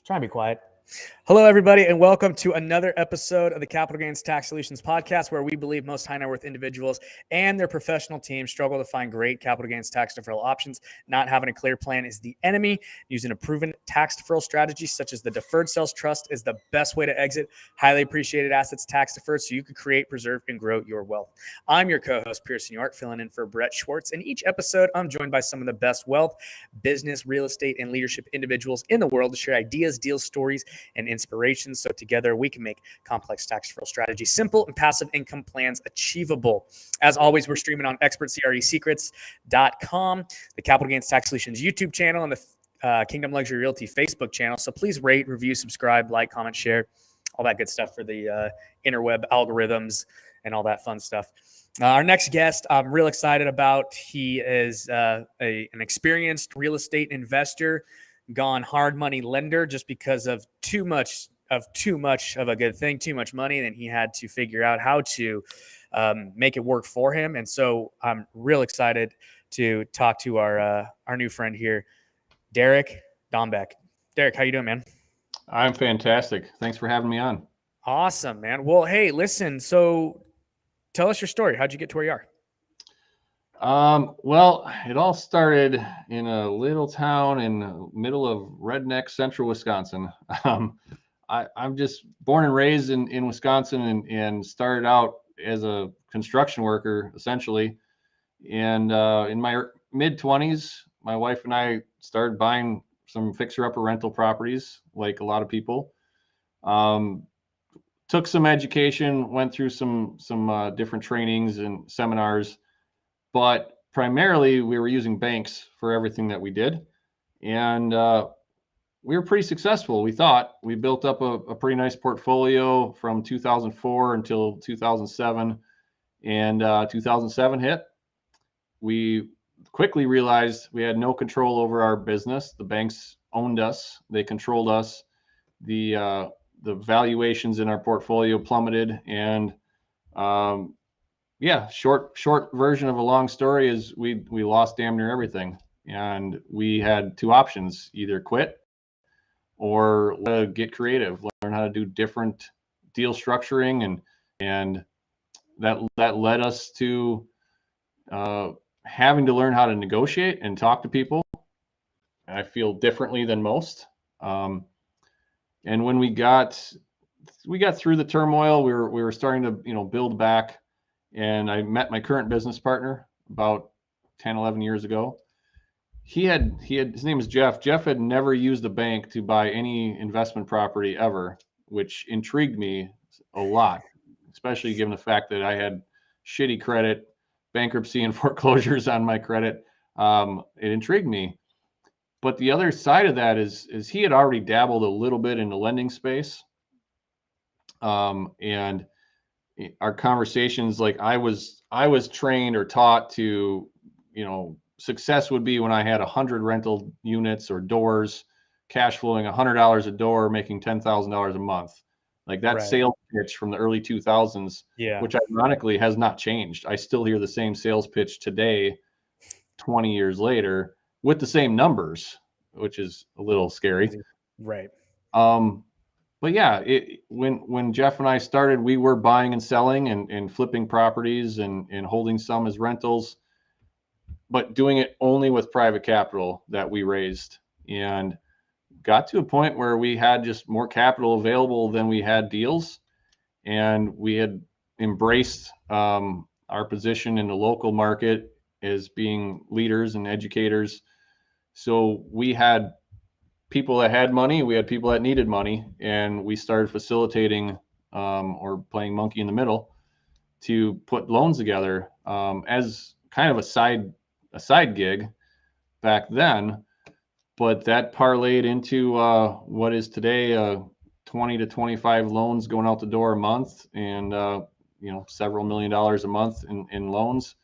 Trying to be quiet. Hello, everybody, and welcome to another episode of the Capital Gains Tax Solutions podcast, where we believe most high net worth individuals and their professional teams struggle to find great capital gains tax deferral options. Not having a clear plan is the enemy. Using a proven tax deferral strategy, such as the deferred sales trust, is the best way to exit highly appreciated assets tax deferred so you can create, preserve, and grow your wealth. I'm your co-host, Pearson York, filling in for Brett Schwartz. In each episode, I'm joined by some of the best wealth, business, real estate, and leadership individuals in the world to share ideas, deals, stories, and inspiration, so together we can make complex tax deferral strategies simple and passive income plans achievable. As always, we're streaming on expertcresecrets.com, the Capital Gains Tax Solutions YouTube channel, and the Kingdom Luxury Realty Facebook channel. So please rate, review, subscribe, like, comment, share, all that good stuff for the interweb algorithms and all that fun stuff. Our next guest, I'm real excited about. He is an experienced real estate investor, gone hard money lender just because of too much of a good thing, too much money, and he had to figure out how to make it work for him. And so I'm real excited to talk to our new friend here, Derek Dombeck. Derek, how you doing, man? I'm fantastic. Thanks for having me on. Awesome, man. Well, hey, listen, so tell us your story. How'd you get to where you are? Well, it all started in a little town in the middle of redneck central Wisconsin. I'm just born and raised in Wisconsin and started out as a construction worker, essentially. And in my mid-20s, my wife and I started buying some fixer-upper rental properties, like a lot of people. Took some education, went through some different trainings and seminars, but primarily we were using banks for everything that we did. And we were pretty successful. We thought we built up a pretty nice portfolio from 2004 until 2007. And 2007 hit. We quickly realized we had no control over our business. The banks owned us. They controlled us. The valuations in our portfolio plummeted. And short version of a long story is we lost damn near everything. And we had two options: either quit or get creative, learn how to do different deal structuring. And that led us to having to learn how to negotiate and talk to people. I feel differently than most. And when we got through the turmoil, we were starting to build back. And I met my current business partner about 10, 11 years ago. His name is Jeff. Jeff had never used a bank to buy any investment property ever, which intrigued me a lot, especially given the fact that I had shitty credit, bankruptcy and foreclosures on my credit. It intrigued me. But the other side of that is he had already dabbled a little bit in the lending space. And our conversations, like I was trained or taught to, success would be when I had 100 rental units or doors, cash flowing $100 a door, making $10,000 a month. Like that sales pitch from the early 2000s, which ironically has not changed. I still hear the same sales pitch today, 20 years later, with the same numbers, which is a little scary. Right. But yeah, when Jeff and I started, we were buying and selling and flipping properties and holding some as rentals, but doing it only with private capital that we raised, and got to a point where we had just more capital available than we had deals. And we had embraced our position in the local market as being leaders and educators. So we had people that had money, we had people that needed money, and we started facilitating or playing monkey in the middle to put loans together as kind of a side gig back then. But that parlayed into what is today 20 to 25 loans going out the door a month, and several $1 million a month in loans,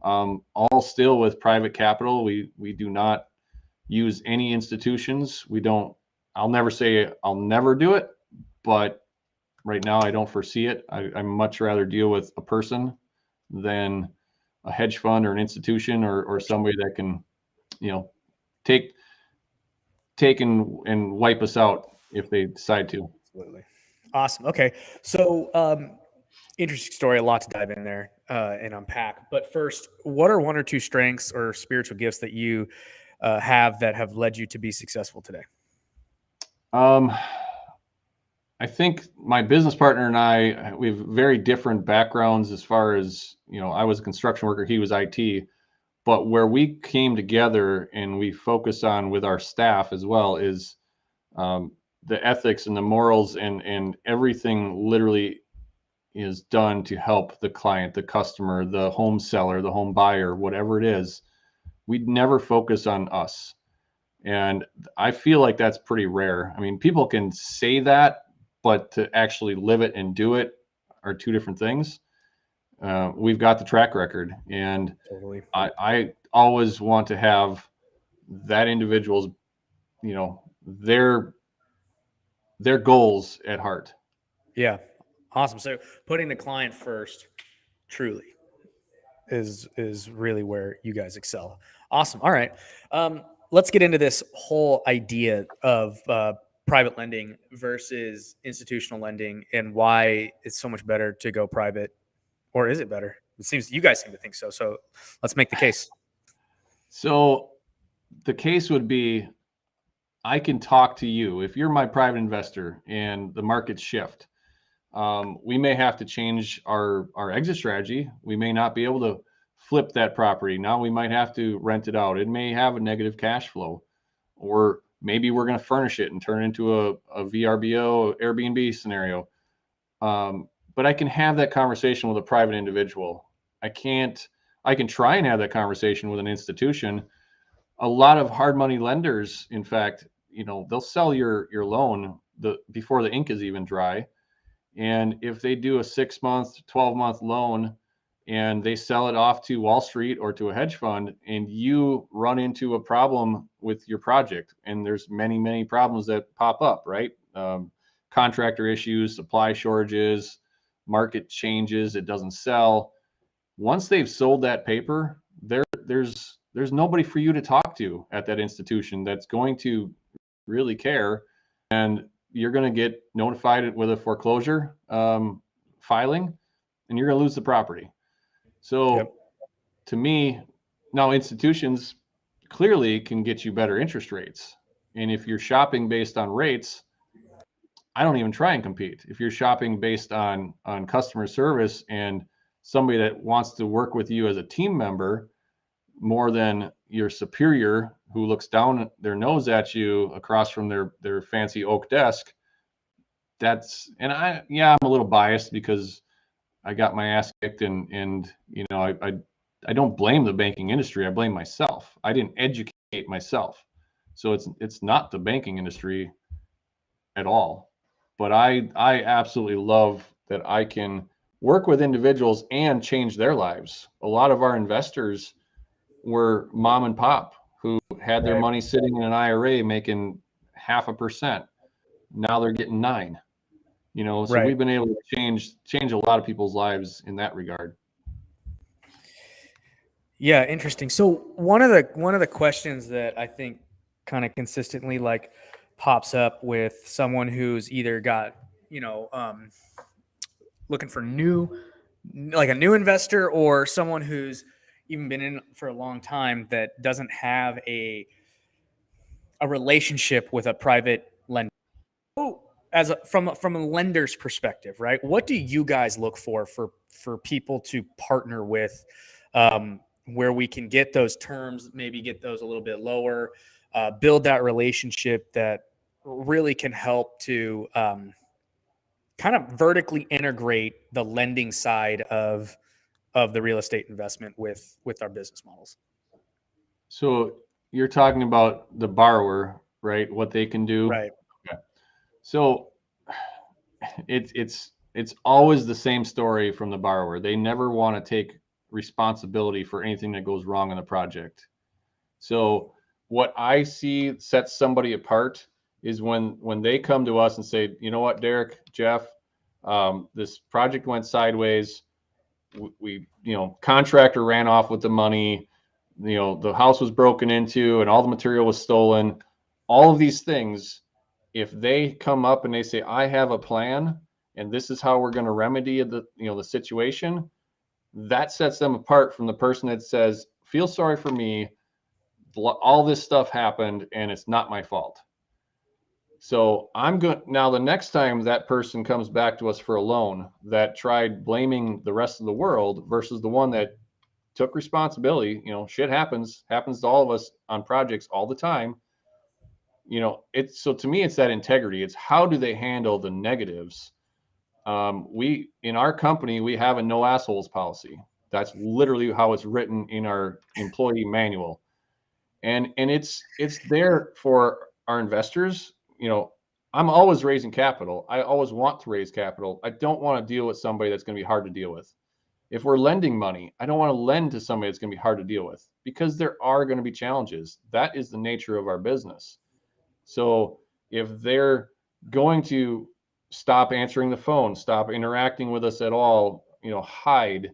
all still with private capital. We do not use any institutions. I'll never say I'll never do it, but right now I don't foresee it. I much rather deal with a person than a hedge fund or an institution or somebody that can, take and wipe us out if they decide to. Absolutely. Awesome. Okay. So, interesting story, a lot to dive in there and unpack. But first, what are one or two strengths or spiritual gifts that you have that have led you to be successful today? Um, I think my business partner and I, we have very different backgrounds as far as, I was a construction worker, he was IT, but where we came together and we focus on with our staff as well is um, the ethics and the morals and everything literally is done to help the client, the customer, the home seller, the home buyer, whatever it is. We'd never focus on us. And I feel like that's pretty rare. I mean, people can say that, but to actually live it and do it are two different things. We've got the track record, and Totally. I always want to have that individual's, you know, their their goals at heart. Yeah. Awesome. So putting the client first truly is really where you guys excel. Awesome. All right. Let's get into this whole idea of private lending versus institutional lending and why it's so much better to go private, or is it better? It seems you guys seem to think so. So let's make the case. So the case would be I can talk to you if you're my private investor and the markets shift. We may have to change our exit strategy. We may not be able to flip that property. Now we might have to rent it out. It may have a negative cash flow, or maybe we're going to furnish it and turn it into a VRBO, Airbnb scenario. But I can have that conversation with a private individual. I can't. I can try and have that conversation with an institution. A lot of hard money lenders, in fact, they'll sell your loan before the ink is even dry. And if they do a 6-month, 12-month loan and they sell it off to Wall Street or to a hedge fund, and you run into a problem with your project, and there's many, many problems that pop up, right? Contractor issues, supply shortages, market changes, it doesn't sell. Once they've sold that paper, there's nobody for you to talk to at that institution that's going to really care, and you're going to get notified with a foreclosure filing, and you're going to lose the property. So Yep. to me, now institutions clearly can get you better interest rates. And if you're shopping based on rates, I don't even try and compete. If you're shopping based on customer service and somebody that wants to work with you as a team member more than your superior who looks down their nose at you across from their fancy oak desk, I'm a little biased because I got my ass kicked, and I don't blame the banking industry. I blame myself. I didn't educate myself. So it's not the banking industry at all. But I absolutely love that I can work with individuals and change their lives. A lot of our investors were mom and pop who had their Right. money sitting in an IRA making 0.5%. Now they're getting 9. So Right. we've been able to change a lot of people's lives in that regard. Yeah, interesting. So one of the questions that I think kind of consistently like pops up with someone who's either got, looking for like a new investor, or someone who's even been in for a long time that doesn't have a relationship with a private lender. Oh, from a lender's perspective, right? What do you guys look for people to partner with, where we can get those terms, maybe get those a little bit lower, build that relationship that really can help to kind of vertically integrate the lending side of the real estate investment with our business models. So you're talking about the borrower, right? What they can do. Right. Okay. So it's always the same story from the borrower. They never want to take responsibility for anything that goes wrong in the project. So what I see sets somebody apart is when they come to us and say, you know what, Derek, Jeff, this project went sideways. We contractor ran off with the money. The house was broken into and all the material was stolen. All of these things, if they come up and they say, I have a plan and this is how we're going to remedy the situation, that sets them apart from the person that says, feel sorry for me. All this stuff happened and it's not my fault. So I'm good. Now, the next time that person comes back to us for a loan that tried blaming the rest of the world versus the one that took responsibility, shit happens to all of us on projects all the time. It's so to me, it's that integrity. It's how do they handle the negatives? We in our company, we have a no assholes policy. That's literally how it's written in our employee manual. And it's there for our investors. I'm always raising capital. I always want to raise capital. I don't want to deal with somebody that's going to be hard to deal with. If we're lending money, I don't want to lend to somebody that's going to be hard to deal with because there are going to be challenges. That is the nature of our business. So if they're going to stop answering the phone, stop interacting with us at all, hide,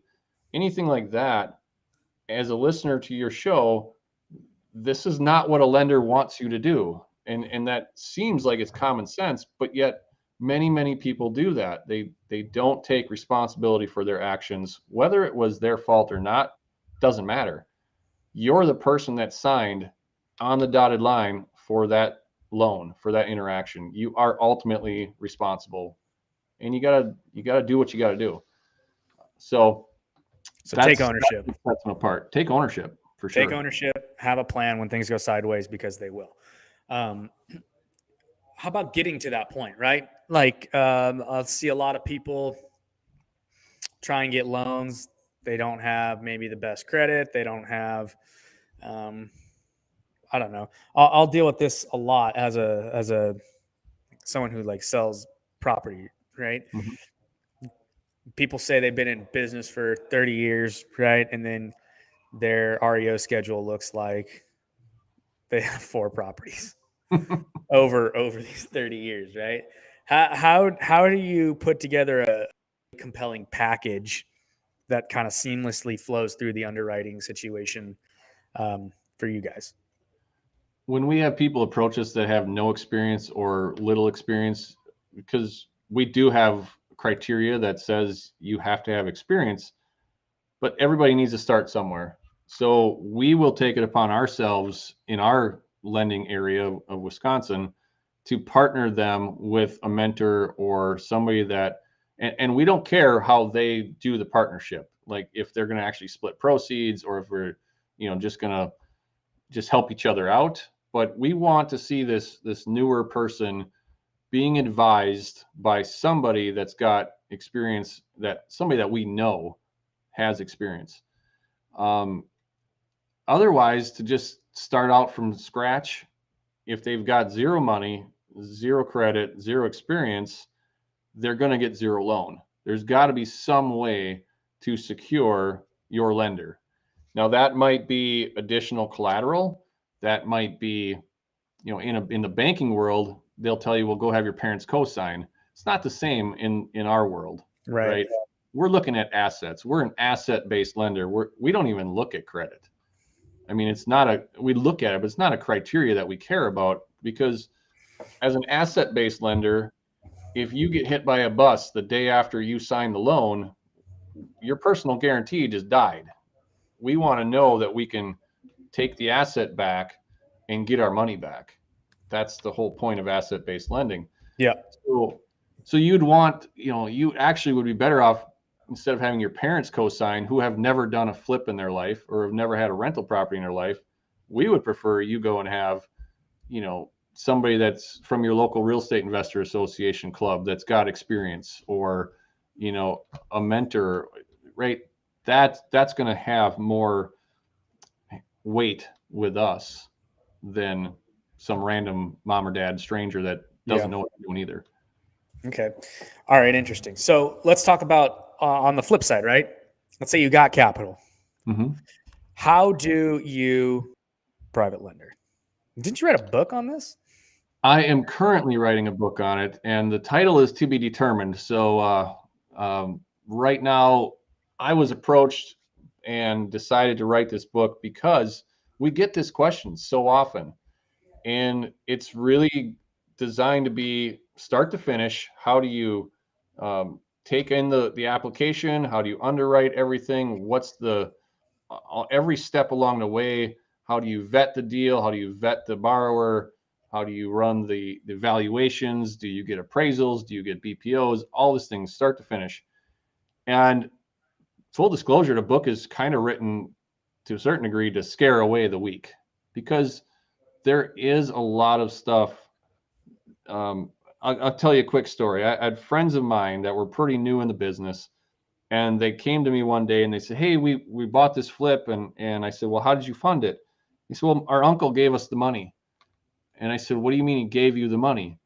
anything like that, as a listener to your show, this is not what a lender wants you to do. And that seems like it's common sense, but yet many people do that. They don't take responsibility for their actions, whether it was their fault or not, doesn't matter. You're the person that signed on the dotted line for that loan, for that interaction. You are ultimately responsible, and you gotta do what you gotta do. So take ownership. That sets them apart. Take ownership for sure. Take ownership. Have a plan when things go sideways, because they will. How about getting to that point, right? Like, I'll see a lot of people try and get loans. They don't have maybe the best credit. They don't have, I don't know. I'll deal with this a lot as a someone who like sells property, right? Mm-hmm. People say they've been in business for 30 years, right? And then their REO schedule looks like they have 4 properties over these 30 years, right? How do you put together a compelling package that kind of seamlessly flows through the underwriting situation for you guys? When we have people approach us that have no experience or little experience, because we do have criteria that says you have to have experience, but everybody needs to start somewhere. So we will take it upon ourselves in our lending area of Wisconsin to partner them with a mentor or somebody that, and we don't care how they do the partnership, like if they're going to actually split proceeds or if we're, just going to just help each other out. But we want to see this newer person being advised by somebody that's got experience, that somebody that we know has experience. Otherwise, to just start out from scratch, if they've got zero money, zero credit, zero experience, they're going to get zero loan. There's got to be some way to secure your lender. Now, that might be additional collateral. That might be, in the banking world, they'll tell you, well, go have your parents co-sign. It's not the same in our world, right? We're looking at assets. We're an asset-based lender. We don't even look at credit. I mean, we look at it, but it's not a criteria that we care about, because as an asset-based lender, if you get hit by a bus the day after you sign the loan, your personal guarantee just died. We want to know that we can take the asset back and get our money back. That's the whole point of asset-based lending. Yeah. So you'd want, you actually would be better off, instead of having your parents co-sign who have never done a flip in their life or have never had a rental property in their life. We would prefer you go and have, somebody that's from your local real estate investor association club that's got experience, or, a mentor, right? That's going to have more weight with us than some random mom or dad stranger that doesn't know what they're doing either. Okay. All right. Interesting. So let's talk about on the flip side, right? Let's say you got capital. Mm-hmm. How do you private lender? Didn't you write a book on this? I am currently writing a book on it, and the title is to be determined. So right now, I was approached and decided to write this book because we get this question so often, and it's really designed to be start to finish. How do you take in the application? How do you underwrite everything? What's the every step along the way? How do you vet the deal? How do you vet the borrower? How do you run the valuations? Do you get appraisals? Do you get BPOs? All these things, start to finish. And full disclosure, the book is kind of written to a certain degree to scare away the weak, because there is a lot of stuff. I'll tell you a quick story. I had friends of mine that were pretty new in the business, and they came to me one day and they said, "Hey, we bought this flip," and I said, "Well, how did you fund it?" He said, "Well, our uncle gave us the money." And I said, "What do you mean he gave you the money?"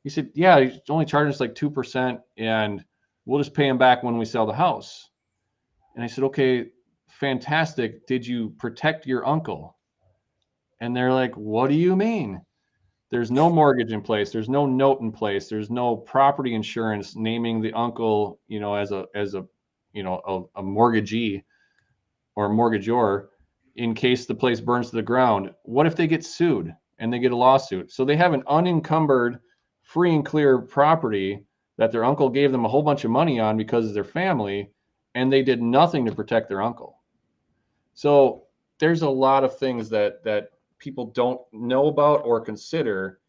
He said, "Yeah, he's only charging us like 2%, and we'll just pay him back when we sell the house." And I said, "Okay, fantastic. Did you protect your uncle?" And they're like, "What do you mean?" There's no mortgage in place. There's no note in place. There's no property insurance naming the uncle, as a a mortgagee or a mortgagor in case the place burns to the ground. What if they get sued and they get a lawsuit? So they have an unencumbered, free and clear property that their uncle gave them a whole bunch of money on because of their family, and they did nothing to protect their uncle. So there's a lot of things that people don't know about or consider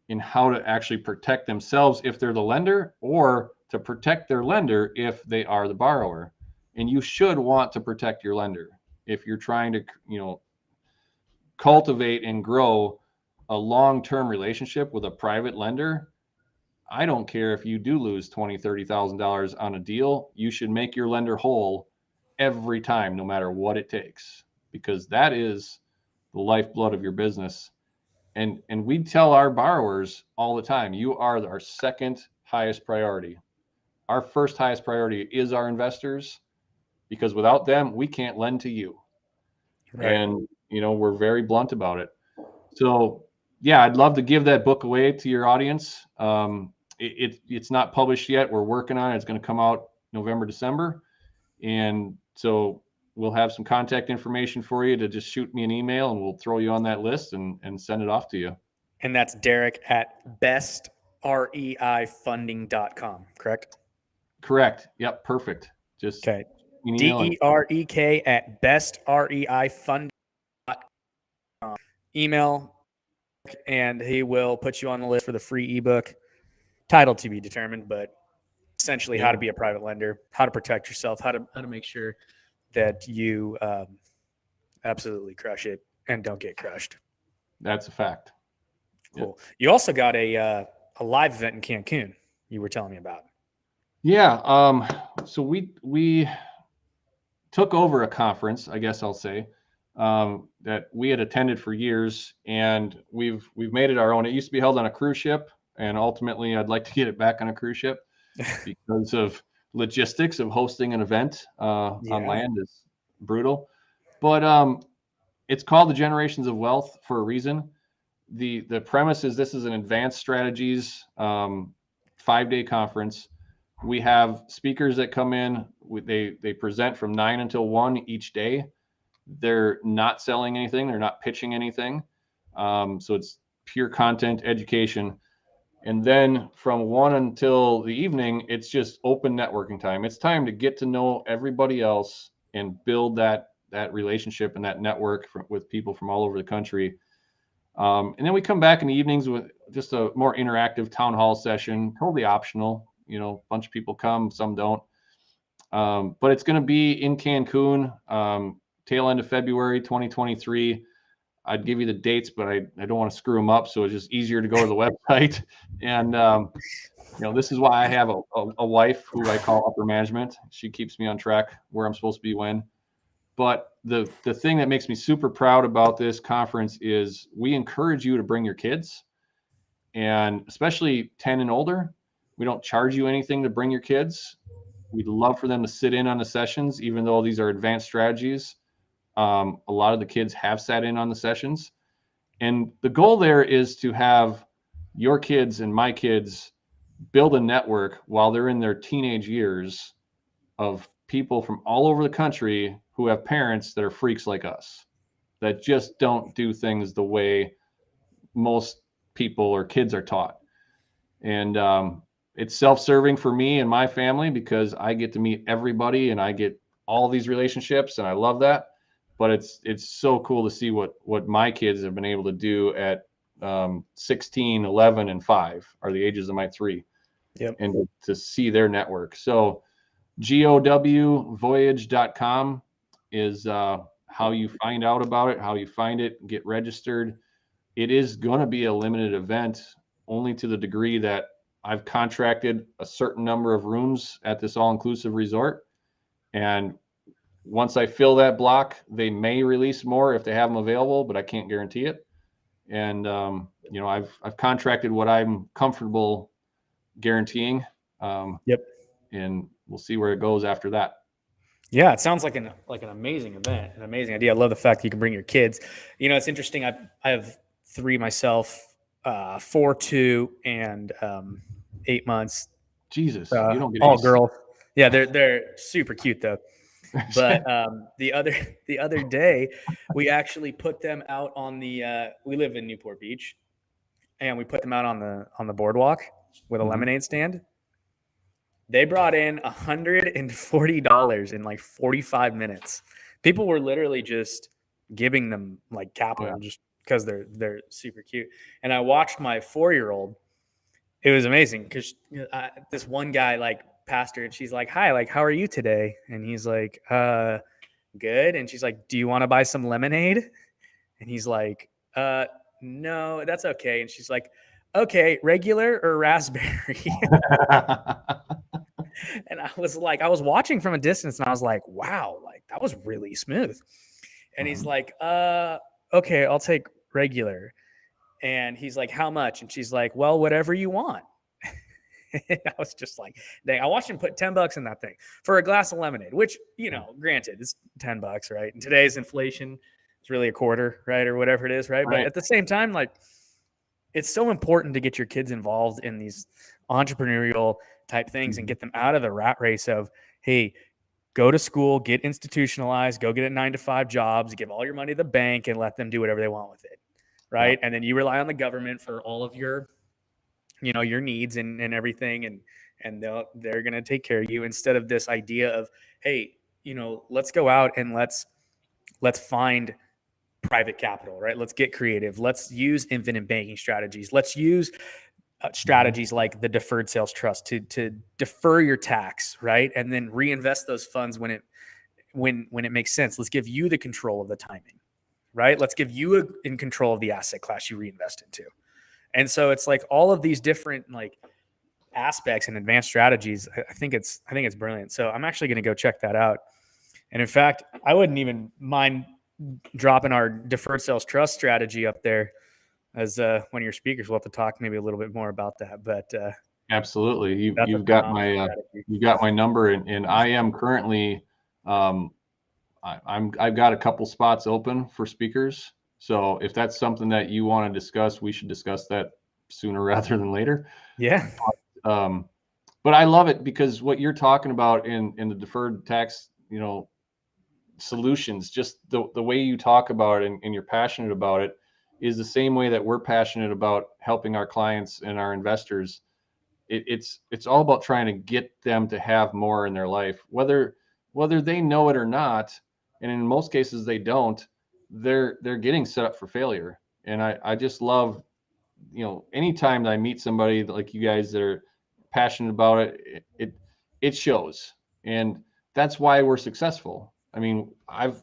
in how to actually protect themselves if they're the lender, or to protect their lender if they are the borrower. And you should want to protect your lender if you're trying to, cultivate and grow a long-term relationship with a private lender. I don't care if you do lose $20,000-$30,000 on a deal. You should make your lender whole every time, no matter what it takes, because that is the lifeblood of your business. And we tell our borrowers all the time, you are our second highest priority. Our first highest priority is our investors, because without them, we can't lend to you. Right. And, we're very blunt about it. So, yeah, I'd love to give that book away to your audience. It's not published yet. We're working on it. It's going to come out November, December. And so we'll have some contact information for you to just shoot me an email, and we'll throw you on that list and send it off to you. And that's Derek at bestreifunding.com, correct? Correct. Yep. Perfect. Just Okay. an email. And DEREK at bestreifunding.com. Email, and he will put you on the list for the free ebook. Title to be determined, but essentially how to be a private lender, how to protect yourself, how to make sure that you absolutely crush it and don't get crushed. That's a fact. Cool. Yep. You also got a live event in Cancun you were telling me about. Yeah. So we took over a conference, I guess I'll say, that we had attended for years, and we've made it our own. It used to be held on a cruise ship, and ultimately I'd like to get it back on a cruise ship because of logistics of hosting an event on land is brutal. But it's called the Generations of Wealth for a reason. The premise is this is an advanced strategies 5-day conference. We have speakers that come in. They present from 9 until 1 each day. They're not selling anything. They're not pitching anything. So it's pure content education. And then from 1 until the evening, it's just open networking time. It's time to get to know everybody else and build that relationship and that network with people from all over the country. And then we come back in the evenings with just a more interactive town hall session, totally optional. A bunch of people come, some don't. But it's going to be in Cancun, tail end of February 2023. I'd give you the dates, but I don't want to screw them up. So it's just easier to go to the website. And, this is why I have a wife who I call upper management. She keeps me on track where I'm supposed to be when. But the thing that makes me super proud about this conference is we encourage you to bring your kids, and especially 10 and older. We don't charge you anything to bring your kids. We'd love for them to sit in on the sessions, even though these are advanced strategies. A lot of the kids have sat in on the sessions. And the goal there is to have your kids and my kids build a network while they're in their teenage years of people from all over the country who have parents that are freaks like us, that just don't do things the way most people or kids are taught. And it's self-serving for me and my family because I get to meet everybody and I get all these relationships, and I love that. But it's so cool to see what my kids have been able to do at 16, 11, and 5 are the ages of my three. Yep. And to see their network. So gowvoyage.com is how you find out about it, how you find it, get registered. It is going to be a limited event, only to the degree that I've contracted a certain number of rooms at this all-inclusive resort. And once I fill that block, they may release more if they have them available, but I can't guarantee it. And I've contracted what I'm comfortable guaranteeing. Yep. And we'll see where it goes after that. Yeah, it sounds like an amazing event, an amazing idea. I love the fact that you can bring your kids. It's interesting. I have three myself, 4, 2, and 8 months. Jesus, you don't get all any... girls. Yeah, they're super cute though. But the other day, we actually put them out on the. We live in Newport Beach, and we put them out on the boardwalk with a lemonade stand. They brought in $140 in like 45 minutes. People were literally just giving them like capital just because they're super cute. And I watched my 4-year-old. It was amazing because this one guy like passed her and she's like, "Hi, like how are you today?" And he's like, "Good." And she's like, "Do you want to buy some lemonade?" And he's like, "No, that's okay." And she's like, "Okay, regular or raspberry?" And I was watching from a distance and I was like, wow, like that was really smooth. And he's like, okay, I'll take regular. And he's like, how much? And she's like, well, whatever you want. And I was just like, dang, I watched him put $10 in that thing for a glass of lemonade, which, granted, it's $10, right? And today's inflation, it's really a quarter, right? Or whatever it is, right? But at the same time, like, it's so important to get your kids involved in these entrepreneurial type things and get them out of the rat race of, hey, go to school, get institutionalized, go get a 9-to-5 jobs, give all your money to the bank and let them do whatever they want with it. Right. Yeah. And then you rely on the government for all of your, your needs and everything. And they're going to take care of you instead of this idea of, hey, let's go out and let's find private capital, right? Let's get creative. Let's use infinite banking strategies. Let's use strategies like the deferred sales trust to defer your tax, right? And then reinvest those funds when it makes sense. Let's give you the control of the timing, right? Let's give you in control of the asset class you reinvest into. And so it's like all of these different like aspects and advanced strategies. I think it's brilliant. So I'm actually going to go check that out. And in fact, I wouldn't even mind dropping our deferred sales trust strategy up there as one of your speakers. We'll have to talk maybe a little bit more about that, but absolutely. You've got my number, and I am currently, I've got a couple spots open for speakers. So if that's something that you want to discuss, we should discuss that sooner rather than later. Yeah. But I love it because what you're talking about in the deferred tax, solutions, just the way you talk about it and you're passionate about it is the same way that we're passionate about helping our clients and our investors. It's all about trying to get them to have more in their life, whether they know it or not. And in most cases they don't, they're getting set up for failure. And I just love, anytime that I meet somebody like you guys that are passionate about it, it shows. And that's why we're successful. I mean, I've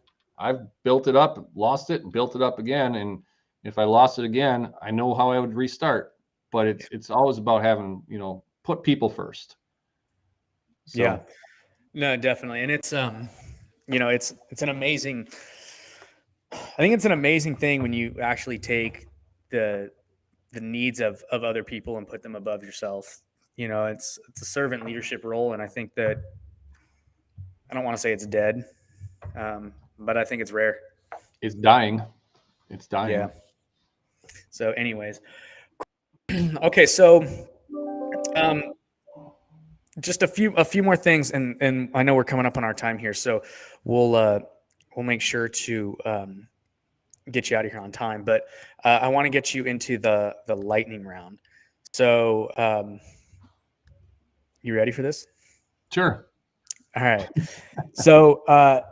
built it up, lost it, and built it up again. And if I lost it again, I know how I would restart. But it's always about having, put people first. So. Yeah, no, definitely. And it's it's an amazing. I think it's an amazing thing when you actually take the needs of other people and put them above yourself. It's a servant leadership role, and I think that I don't want to say it's dead, but I think it's rare. It's dying. It's dying. Yeah. So, anyways, okay. So, just a few more things, and I know we're coming up on our time here, so we'll make sure to get you out of here on time, but I want to get you into the lightning round. So, you ready for this? Sure. All right. So,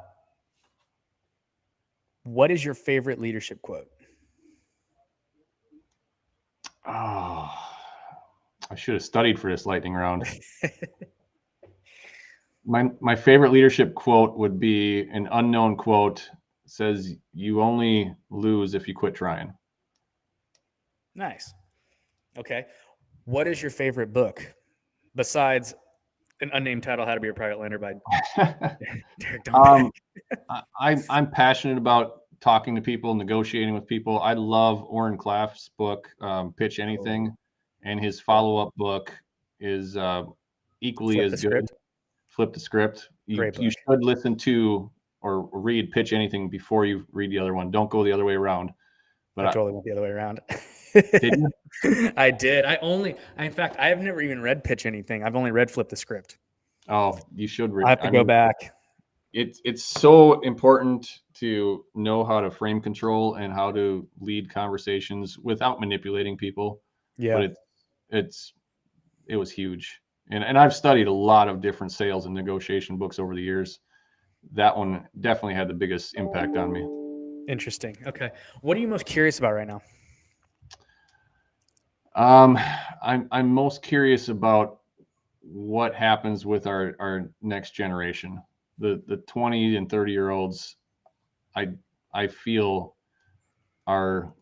what is your favorite leadership quote? Oh, I should have studied for this lightning round. My favorite leadership quote would be an unknown quote. It says, "You only lose if you quit trying." Nice. Okay. What is your favorite book besides an unnamed title, How to Be a Private Lender by Derek Domenech? I'm passionate about talking to people, negotiating with people. I love Orrin Claff's book, Pitch Anything, and his follow-up book is equally Flip as the good. Script. Flip the Script. You Great book. should listen to or read Pitch Anything before you read the other one. Don't go the other way around. But I totally went the other way around. did you? I did. In fact, I have never even read Pitch Anything. I've only read Flip the Script. Oh, you should read. I have to go back. It's so important to know how to frame control and how to lead conversations without manipulating people. Yeah. But it was huge. And I've studied a lot of different sales and negotiation books over the years. That one definitely had the biggest impact on me. Interesting. Okay. What are you most curious about right now? I'm most curious about what happens with our next generation. The 20 and 30-year-olds, I feel are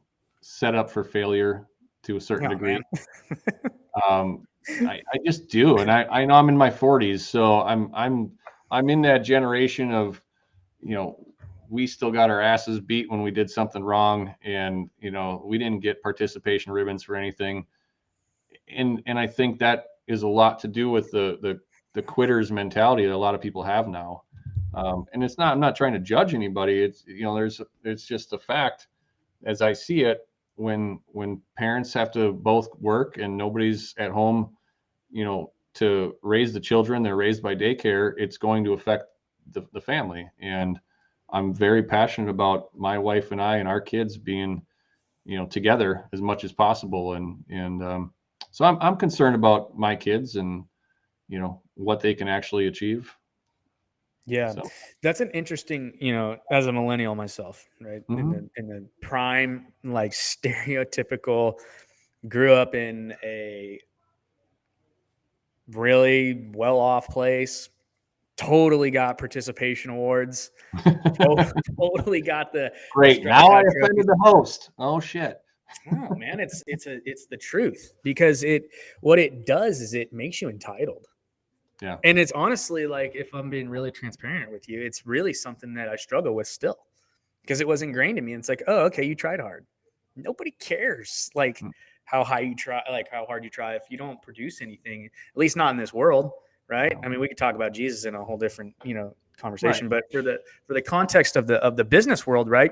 set up for failure to a certain degree. I just do, and I know I'm in my 40s, so I'm in that generation of, we still got our asses beat when we did something wrong, and we didn't get participation ribbons for anything, and I think that is a lot to do with the quitters mentality that a lot of people have now. And I'm not trying to judge anybody. It's just a fact as I see it. When parents have to both work and nobody's at home, to raise the children, they're raised by daycare, it's going to affect the family. And I'm very passionate about my wife and I and our kids being, together as much as possible. So I'm concerned about my kids and, what they can actually achieve. Yeah, So, that's an interesting, as a millennial myself, right? mhm. In the prime, like stereotypical, grew up in a really well off place, totally got participation awards, totally got the Great. Now I strikeout offended trophies. the host. Oh shit. Oh man, it's the truth, because what it does is it makes you entitled. Yeah. And it's honestly, like, if I'm being really transparent with you, it's really something that I struggle with still, because it was ingrained in me. And it's like, oh, okay, you tried hard. Nobody cares, like, Mm. how high you try, like how hard you try, if you don't produce anything, at least not in this world, right? I mean, we could talk about Jesus in a whole different, conversation, Right. but for the context of the business world, right?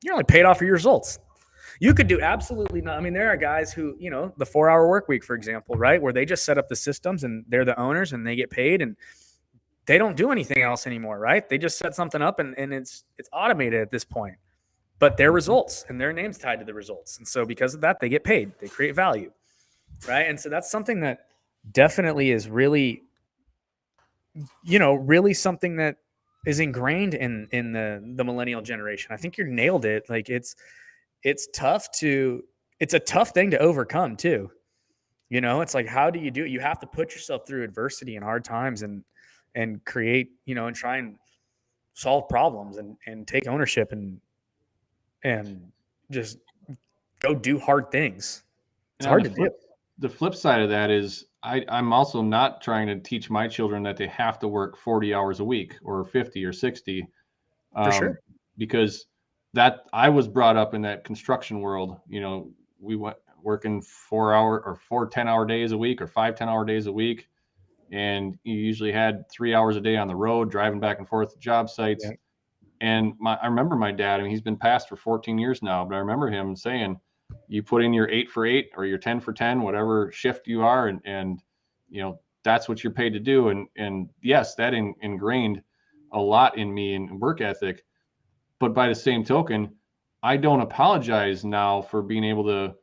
You're only paid off for your results. You could do absolutely nothing. I mean, there are guys who, the 4-hour work week, for example, right, where they just set up the systems and they're the owners and they get paid and they don't do anything else anymore, right? They just set something up and it's automated at this point. But their results and their name's tied to the results. And so because of that, they get paid. They create value, right? And so that's something that definitely is really, really something that is ingrained in the millennial generation. I think you nailed it. Like, it's tough it's a tough thing to overcome too. It's like, how do you do it? You have to put yourself through adversity and hard times and create, and try and solve problems and take ownership and just go do hard things. It's Now hard to do. the flip side of that is I'm also not trying to teach my children that they have to work 40 hours a week or 50 or 60, For sure. because that I was brought up in that construction world. We went working 4 hour or 4 10-hour days a week or 5 10-hour days a week. And you usually had 3 hours a day on the road driving back and forth to job sites. Yeah. And I remember my dad, I mean, he's been passed for 14 years now, but I remember him saying, you put in your 8 for 8 or your 10 for 10, whatever shift you are. And that's what you're paid to do. And yes, that ingrained a lot in me in work ethic. But by the same token, I don't apologize now for being able to,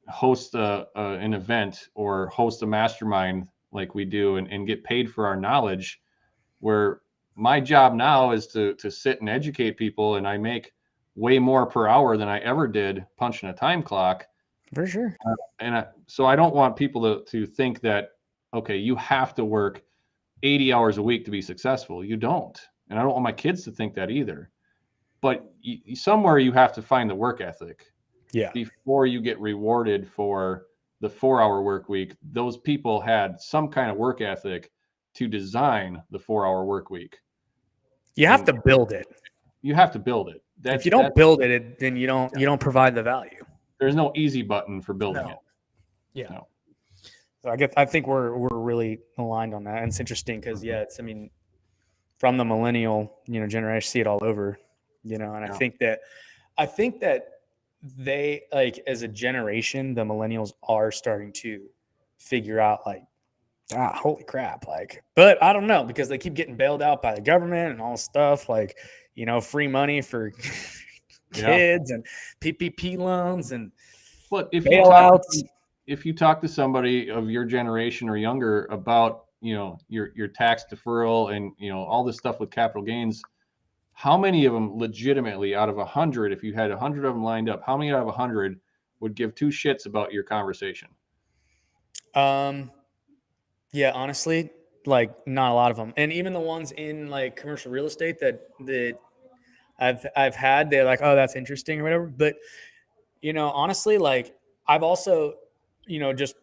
host an event or host a mastermind like we do and get paid for our knowledge, where my job now is to sit and educate people, and I make way more per hour than I ever did punching a time clock. For sure. So I don't want people to think that, okay, you have to work 80 hours a week to be successful. You don't. And I don't want my kids to think that either. But somewhere you have to find the work ethic. Yeah. Before you get rewarded for the 4-hour work week. Those people had some kind of work ethic to design the 4-hour work week. You have to build it. You have to build it. If you don't build it, then you don't provide the value. There's no easy button for building it. Yeah. No. So I think we're really aligned on that. And it's interesting because from the millennial, generation, see it all over, and I think that they, like, as a generation, the millennials are starting to figure out, like, holy crap, like, but I don't know, because they keep getting bailed out by the government and all this stuff, like, free money for kids and PPP loans and bailouts. If you talk to somebody of your generation or younger about, your tax deferral and, all this stuff with capital gains, how many of them legitimately out of 100, if you had 100 of them lined up, how many out of 100 would give two shits about your conversation? Yeah, honestly, like, not a lot of them. And even the ones in, like, commercial real estate that I've had, they're like, oh, that's interesting or whatever. But, honestly, like, I've also, just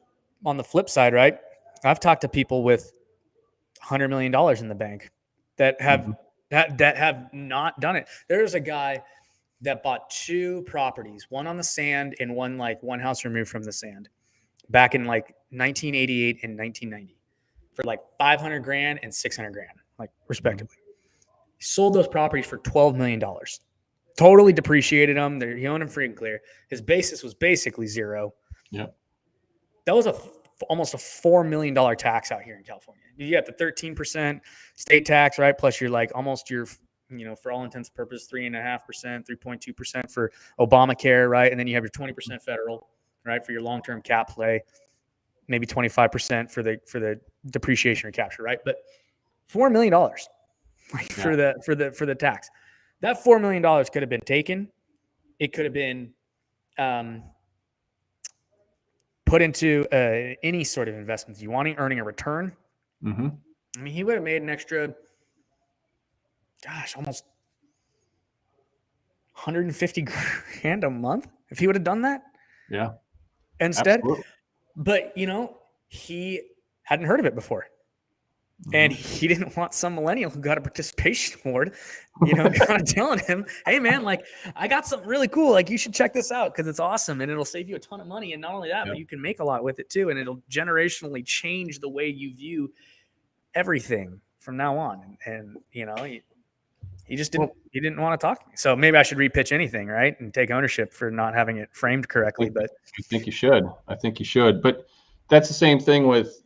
on the flip side, right? I've talked to people with $100 million in the bank that have that have not done it. There's a guy that bought 2 properties, one on the sand and one house removed from the sand, back in like 1988 and 1990, for like $500,000 and $600,000, like, respectively. He sold those properties for $12 million. Totally depreciated them. He owned them free and clear. His basis was basically zero. Yeah. That was almost a $4 million tax out here in California. You got the 13% state tax, right? Plus you're like almost for all intents and purposes, 3.5%, 3.2% for Obamacare, right? And then you have your 20% federal, right, for your long-term cap play, maybe 25% for the depreciation recapture, right? But $4 million, for the tax. That $4 million could have been taken. It could have been put into any sort of investments you want, earning a return. Mm-hmm. I mean, he would have made an extra, almost $150,000 a month if he would have done that. Yeah. Instead. Absolutely. But, he hadn't heard of it before. And he didn't want some millennial who got a participation award, kind of telling him, hey, man, like, I got something really cool. Like, you should check this out because it's awesome and it'll save you a ton of money. And not only that, but you can make a lot with it too. And it'll generationally change the way you view everything from now on. And he just didn't want to talk to me. So maybe I should repitch anything, right? And take ownership for not having it framed correctly. But I think you should. But that's the same thing with,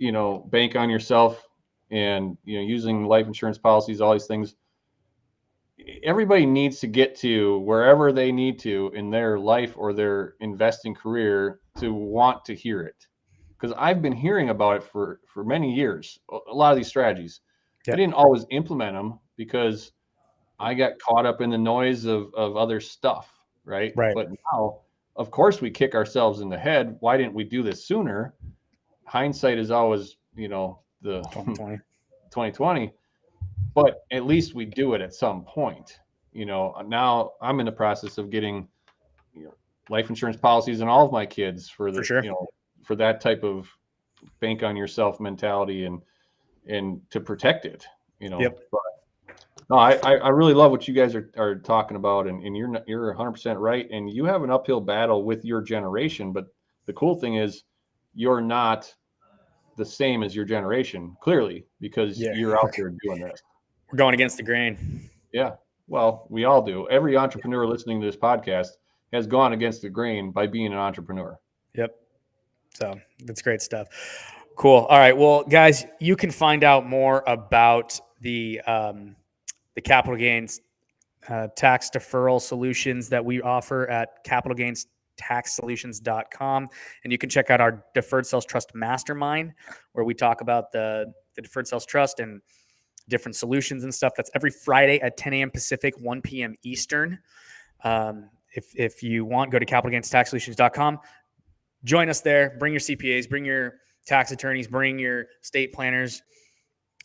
bank on yourself. And, using life insurance policies, all these things, everybody needs to get to wherever they need to in their life or their investing career to want to hear it. Because I've been hearing about it for many years, a lot of these strategies. I didn't always implement them because I got caught up in the noise of other stuff, right? But now, of course, we kick ourselves in the head. Why didn't we do this sooner? Hindsight is always, the 2020, but at least we do it at some point. Now I'm in the process of getting life insurance policies in all of my kids for for that type of bank on yourself mentality and to protect it. But no, I really love what you guys are talking about, and you're 100% right, and you have an uphill battle with your generation, but the cool thing is you're not the same as your generation, clearly, because you're out there doing this. We're going against the grain. Yeah. Well, we all do. Every entrepreneur listening to this podcast has gone against the grain by being an entrepreneur. Yep. So that's great stuff. Cool. All right. Well, guys, you can find out more about the capital gains tax deferral solutions that we offer at capitalgainstaxsolutions.com. And you can check out our Deferred Sales Trust Mastermind, where we talk about the Deferred Sales Trust and different solutions and stuff. That's every Friday at 10 a.m. Pacific, 1 p.m. Eastern. If you want, go to capitalgainstaxsolutions.com. Join us there. Bring your CPAs, bring your tax attorneys, bring your estate planners,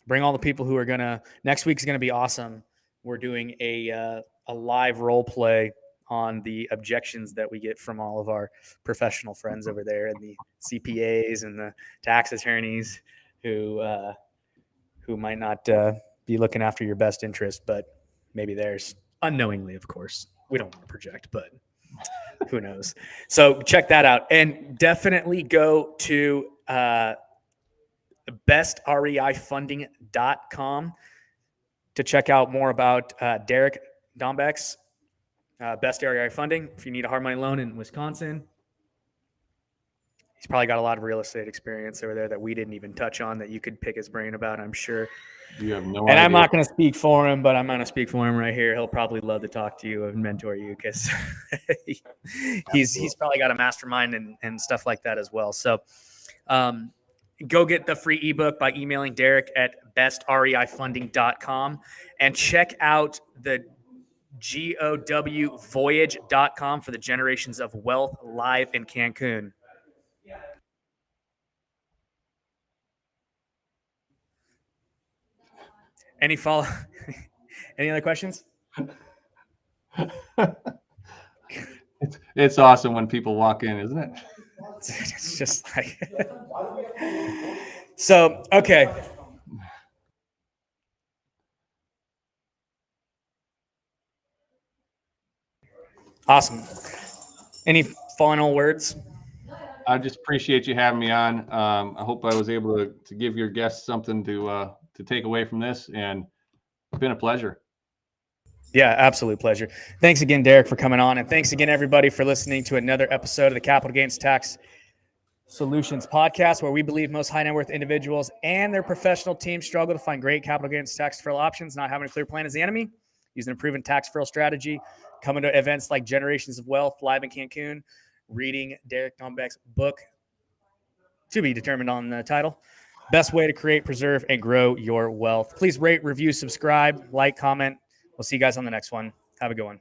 bring all the people who are gonna. Next week's gonna be awesome. We're doing a live role play on the objections that we get from all of our professional friends over there, and the CPAs and the tax attorneys who might not be looking after your best interest, but maybe theirs unknowingly, of course. We don't want to project, but who knows? So check that out, and definitely go to bestreifunding.com to check out more about Derek Dombeck's Best REI Funding. If you need a hard money loan in Wisconsin, he's probably got a lot of real estate experience over there that we didn't even touch on that you could pick his brain about, I'm sure. You have no and idea. I'm not going to speak for him, but I'm going to speak for him right here. He'll probably love to talk to you and mentor you because he's probably got a mastermind and stuff like that as well. So go get the free ebook by emailing Derek at bestreifunding.com and check out the GOWvoyage.com for the Generations of Wealth live in Cancun. Any other questions? It's awesome when people walk in, isn't it? It's just like so. Okay. Awesome. Any final words? I just appreciate you having me on. I hope I was able to give your guests something to take away from this, and it's been a pleasure. Yeah, absolute pleasure. Thanks again, Derek, for coming on, and thanks again, everybody, for listening to another episode of the Capital Gains Tax Solutions podcast, where we believe most high net worth individuals and their professional teams struggle to find great capital gains tax deferral options. Not having a clear plan is the enemy. Using a proven tax deferral strategy, coming to events like Generations of Wealth live in Cancun, reading Derek Dombeck's book, to be determined on the title. Best way to create, preserve, and grow your wealth. Please rate, review, subscribe, like, comment. We'll see you guys on the next one. Have a good one.